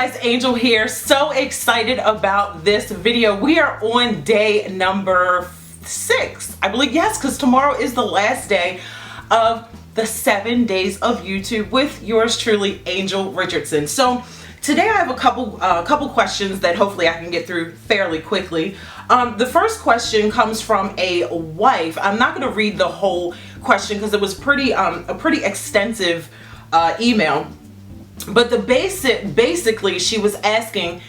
guys, Angel here. So excited about this video. We are on day number 6, I believe. Yes, because tomorrow is the last day of the 7 days of YouTube with yours truly, Angel Richardson. So today I have a couple questions that hopefully I can get through fairly quickly. The first question comes from a wife. I'm not going to read the whole question because it was a pretty extensive email. But basically she was asking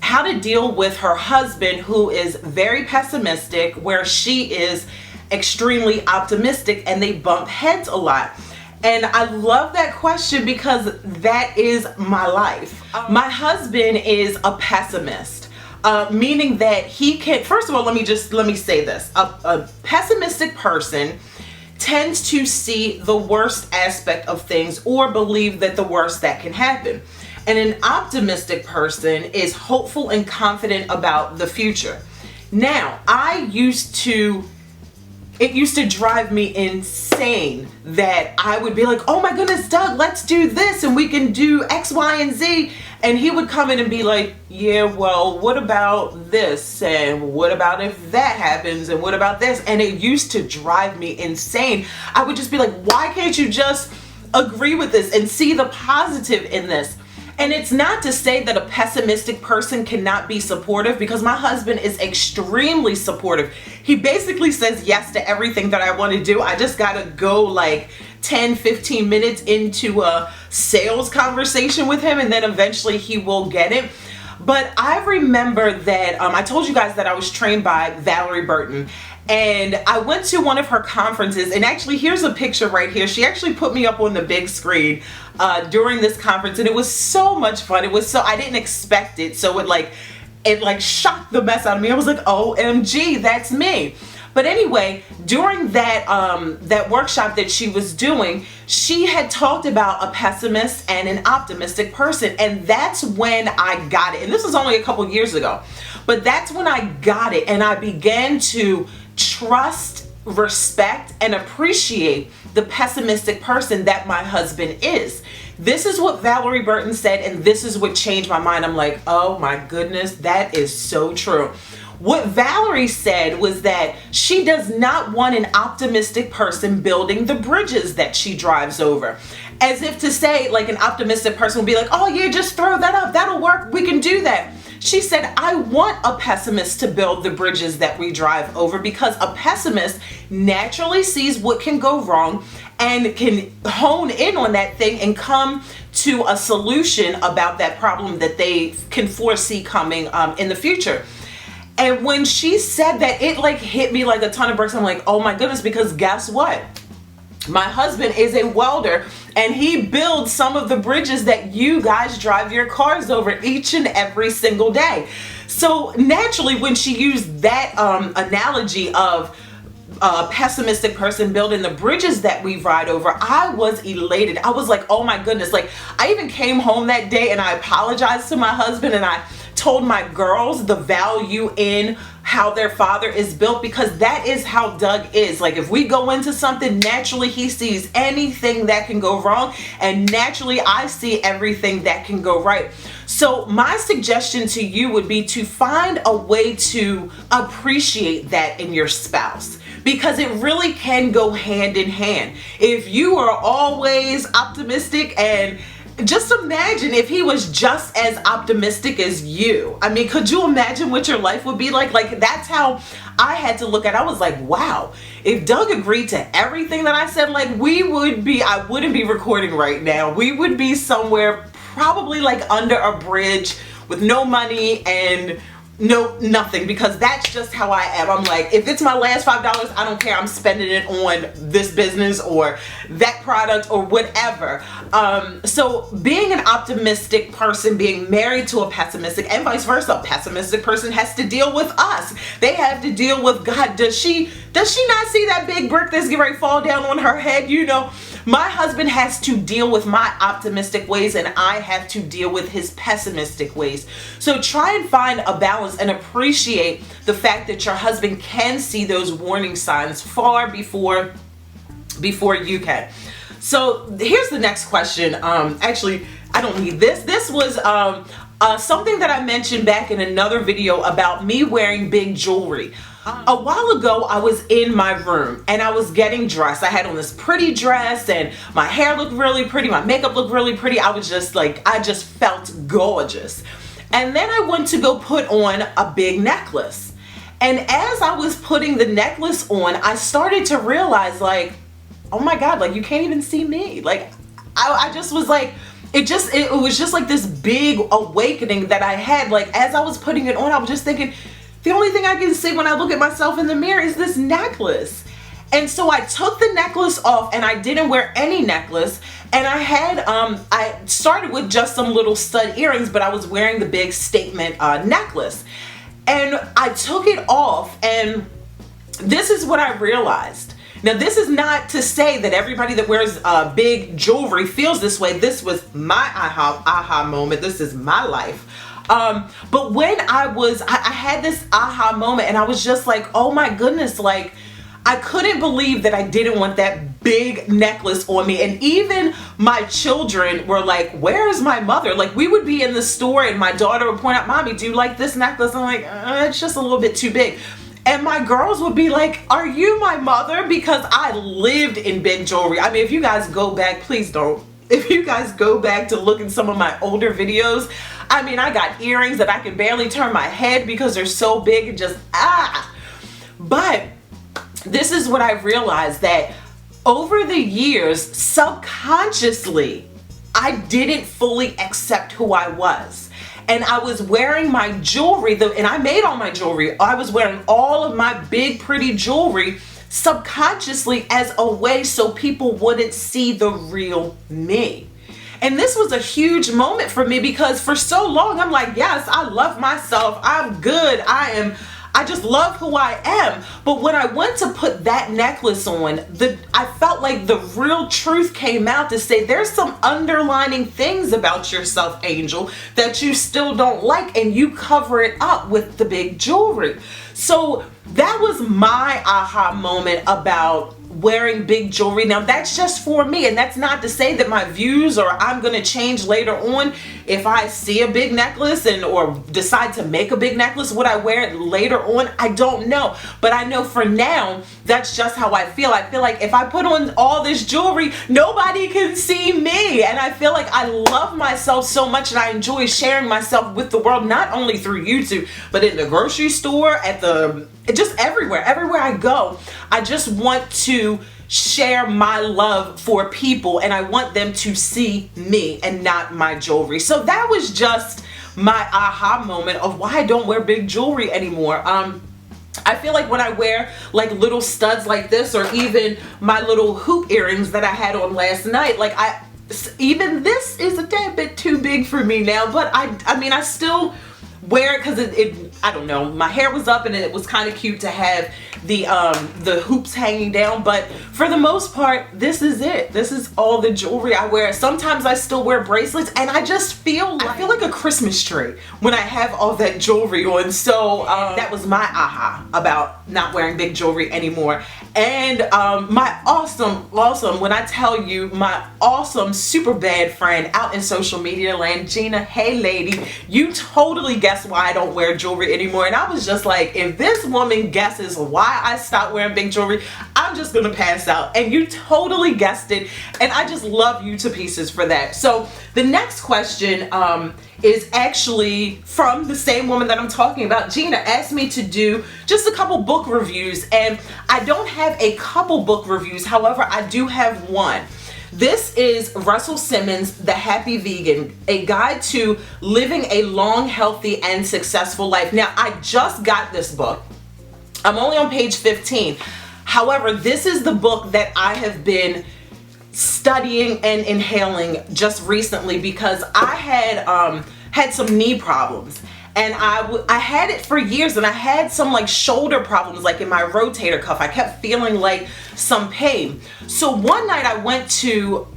how to deal with her husband, who is very pessimistic, where she is extremely optimistic, and they bump heads a lot. And I love that question because that is my life. My husband is a pessimist, meaning that he can, first of all, let me say this. A pessimistic person tends to see the worst aspect of things or believe that the worst that can happen. And an optimistic person is hopeful and confident about the future. Now, it used to drive me insane that I would be like, oh my goodness, Doug, let's do this and we can do X, Y, and Z. And he would come in and be like, yeah, well, what about this? And what about if that happens? And what about this? And it used to drive me insane. I would just be like, why can't you just agree with this and see the positive in this? And it's not to say that a pessimistic person cannot be supportive, because my husband is extremely supportive. He basically says yes to everything that I want to do. I just got to go like 10-15 minutes into a sales conversation with him, and then eventually he will get it. But I remember that I told you guys that I was trained by Valerie Burton, and I went to one of her conferences, and actually here's a picture right here. She actually put me up on the big screen during this conference, and it was so much fun. I didn't expect it, so it shocked the mess out of me. I was like, OMG, that's me. But anyway, during that workshop that she was doing, she had talked about a pessimist and an optimistic person, and that's when I got it. And this was only a couple years ago, but that's when I got it, and I began to trust, respect, and appreciate the pessimistic person that my husband is. This is what Valerie Burton said, and this is what changed my mind. I'm like, oh my goodness, that is so true. What Valerie said was that she does not want an optimistic person building the bridges that she drives over. As if to say, like, an optimistic person would be like, oh yeah, just throw that up, that'll work, we can do that. She said, I want a pessimist to build the bridges that we drive over, because a pessimist naturally sees what can go wrong and can hone in on that thing and come to a solution about that problem that they can foresee coming in the future. And when she said that, it hit me like a ton of bricks. I'm like, oh my goodness, because guess what? My husband is a welder, and he builds some of the bridges that you guys drive your cars over each and every single day. So naturally, when she used that analogy of a pessimistic person building the bridges that we ride over, I was elated. I was like, oh my goodness. Like, I even came home that day and I apologized to my husband, and I told my girls the value in how their father is built, because that is how Doug is. Like, if we go into something, naturally he sees anything that can go wrong, and naturally I see everything that can go right. So my suggestion to you would be to find a way to appreciate that in your spouse, because it really can go hand in hand. If you are always optimistic, and just imagine if he was just as optimistic as you. I mean, could you imagine what your life would be like? Like, that's how I had to look at it. I was like, wow, if Doug agreed to everything that I said, like, I wouldn't be recording right now. We would be somewhere probably like under a bridge with no money and nothing, because that's just how I am. I'm like, if it's my last $5, I don't care. I'm spending it on this business or that product or whatever. So being an optimistic person, being married to a pessimistic, and vice versa, a pessimistic person has to deal with us. They have to deal with God. Does she not see that big brick that's getting ready to fall down on her head? You know, my husband has to deal with my optimistic ways, and I have to deal with his pessimistic ways. So try and find a balance and appreciate the fact that your husband can see those warning signs far before you can. So here's the next question. Actually, I don't need this. This was something that I mentioned back in another video about me wearing big jewelry. A while ago, I was in my room and I was getting dressed. I had on this pretty dress and my hair looked really pretty. My makeup looked really pretty. I was just like, I just felt gorgeous. And then I went to go put on a big necklace. And as I was putting the necklace on, I started to realize like, oh my God, like you can't even see me. Like I just was like, it was just like this big awakening that I had. Like as I was putting it on, I was just thinking, the only thing I can see when I look at myself in the mirror is this necklace. And so I took the necklace off and I didn't wear any necklace. And I started with just some little stud earrings, but I was wearing the big statement necklace. And I took it off and this is what I realized. Now, this is not to say that everybody that wears big jewelry feels this way. This was my aha moment. This is my life. But when I had this aha moment and I was just like, oh my goodness, like I couldn't believe that I didn't want that big necklace on me. And even my children were like, where is my mother? Like we would be in the store and my daughter would point out, Mommy, do you like this necklace? I'm like, it's just a little bit too big. And my girls would be like, are you my mother? Because I lived in big jewelry. I mean, if you guys go back, please don't. If you guys go back to look at some of my older videos, I mean, I got earrings that I can barely turn my head because they're so big and just, But this is what I realized, that over the years, subconsciously, I didn't fully accept who I was. And I was wearing my jewelry, and I made all my jewelry. I was wearing all of my big, pretty jewelry subconsciously as a way so people wouldn't see the real me. And this was a huge moment for me because for so long, I'm like, yes, I love myself. I'm good. I just love who I am. But when I went to put that necklace on, I felt like the real truth came out to say there's some underlining things about yourself, Angel, that you still don't like, and you cover it up with the big jewelry. So that was my aha moment about wearing big jewelry. Now that's just for me, and that's not to say that my views or I'm gonna change later on if I see a big necklace or decide to make a big necklace. Would I wear it later on? I don't know, but I know for now that's just how I feel. I feel like if I put on all this jewelry, nobody can see me, and I feel like I love myself so much and I enjoy sharing myself with the world, not only through YouTube but in the grocery store, just everywhere I go. I just want to share my love for people, and I want them to see me and not my jewelry. So that was just my aha moment of why I don't wear big jewelry anymore. I feel like when I wear like little studs like this, or even my little hoop earrings that I had on last night, like even this is a tad bit too big for me now, but I mean I still wear it because I don't know, my hair was up and it was kind of cute to have the hoops hanging down, but for the most part, this is it. This is all the jewelry I wear. Sometimes I still wear bracelets, and I just feel like a Christmas tree when I have all that jewelry on. So that was my aha about not wearing big jewelry anymore. And my awesome, when I tell you, my awesome super bad friend out in social media land, Gina, hey lady, you totally guessed why I don't wear jewelry anymore. And I was just like, if this woman guesses why I stopped wearing big jewelry, I'm just gonna pass out. And you totally guessed it, and I just love you to pieces for that. So the next question is actually from the same woman that I'm talking about. Gina asked me to do just a couple book reviews, and I don't have a couple book reviews, however I do have one. This is Russell Simmons' The Happy Vegan, a guide to living a long, healthy, and successful life. Now, I just got this book. I'm only on page 15. However, this is the book that I have been studying and inhaling just recently because I had some knee problems. And I had it for years, and I had some like shoulder problems, like in my rotator cuff. I kept feeling like some pain. So one day I went to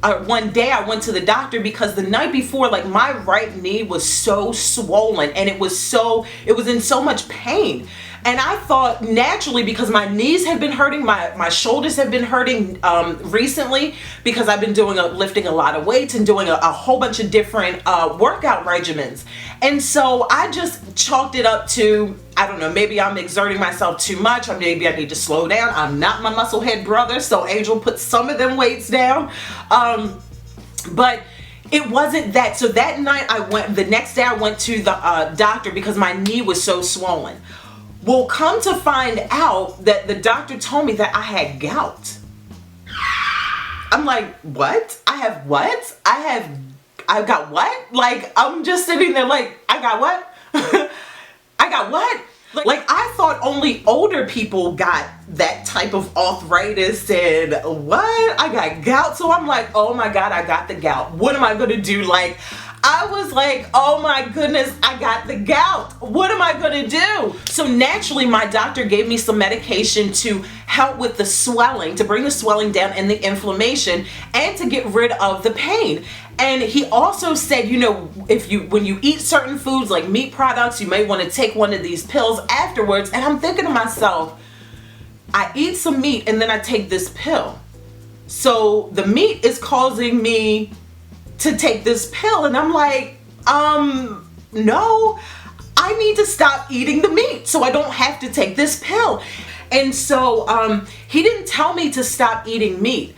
the doctor because the night before, like my right knee was so swollen and it was in so much pain. And I thought naturally, because my knees have been hurting, my shoulders have been hurting recently, because I've been lifting a lot of weights and doing a whole bunch of different workout regimens. And so I just chalked it up to, I don't know, maybe I'm exerting myself too much, or maybe I need to slow down. I'm not my musclehead brother, so Angel put some of them weights down. But it wasn't that. So that night the next day I went to the doctor because my knee was so swollen. Well, come to find out that the doctor told me that I had gout. I'm like, what? I have what? I've got what? Like, I'm just sitting there like, I got what? I got what? Like, I thought only older people got that type of arthritis, and what? I got gout. So I'm like, oh my God, I got the gout. What am I gonna do? Like, I was like, oh my goodness, I got the gout. What am I gonna do? So naturally, my doctor gave me some medication to help with the swelling, to bring the swelling down and the inflammation, and to get rid of the pain. And he also said, you know, when you eat certain foods like meat products, you may want to take one of these pills afterwards. And I'm thinking to myself, I eat some meat and then I take this pill. So the meat is causing me to take this pill. And I'm like, no, I need to stop eating the meat so I don't have to take this pill. And so he didn't tell me to stop eating meat.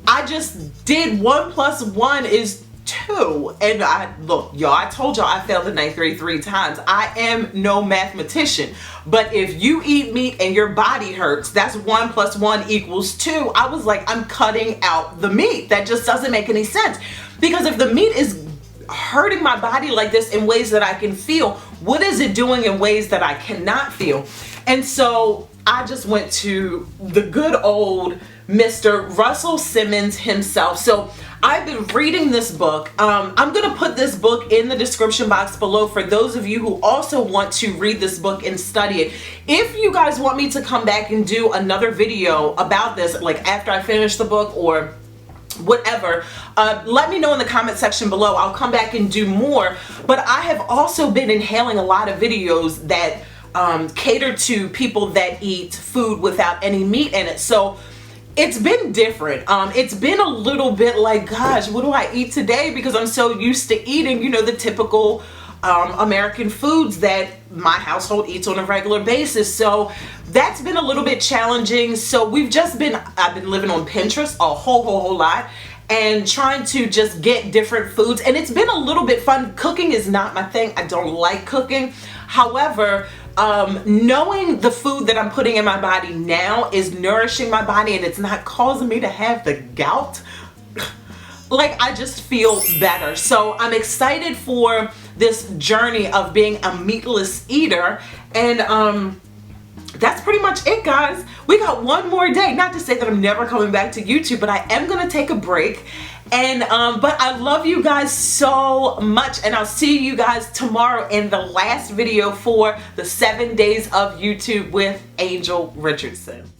I just did 1 + 1 is 2. And look, y'all, I told y'all I failed the ninth grade 3 times. I am no mathematician. But if you eat meat and your body hurts, that's 1 + 1 = 2. I was like, I'm cutting out the meat. That just doesn't make any sense. Because if the meat is hurting my body like this in ways that I can feel, what is it doing in ways that I cannot feel? And so I just went to the good old Mr. Russell Simmons himself. So I've been reading this book. I'm going to put this book in the description box below for those of you who also want to read this book and study it. If you guys want me to come back and do another video about this, like after I finish the book or whatever, let me know in the comment section below. I'll come back and do more. But I have also been inhaling a lot of videos that cater to people that eat food without any meat in it. So it's been different. It's been a little bit like, gosh, what do I eat today? Because I'm so used to eating, you know, the typical American foods that my household eats on a regular basis. So that's been a little bit challenging. So I've been living on Pinterest a whole lot and trying to just get different foods. And it's been a little bit fun. Cooking is not my thing. I don't like cooking. However, knowing the food that I'm putting in my body now is nourishing my body and it's not causing me to have the gout, like, I just feel better. So I'm excited for this journey of being a meatless eater. And that's pretty much it, guys. We got one more day. Not to say that I'm never coming back to YouTube, but I am gonna take a break. And but I love you guys so much, and I'll see you guys tomorrow in the last video for the 7 days of YouTube with Angel Richardson.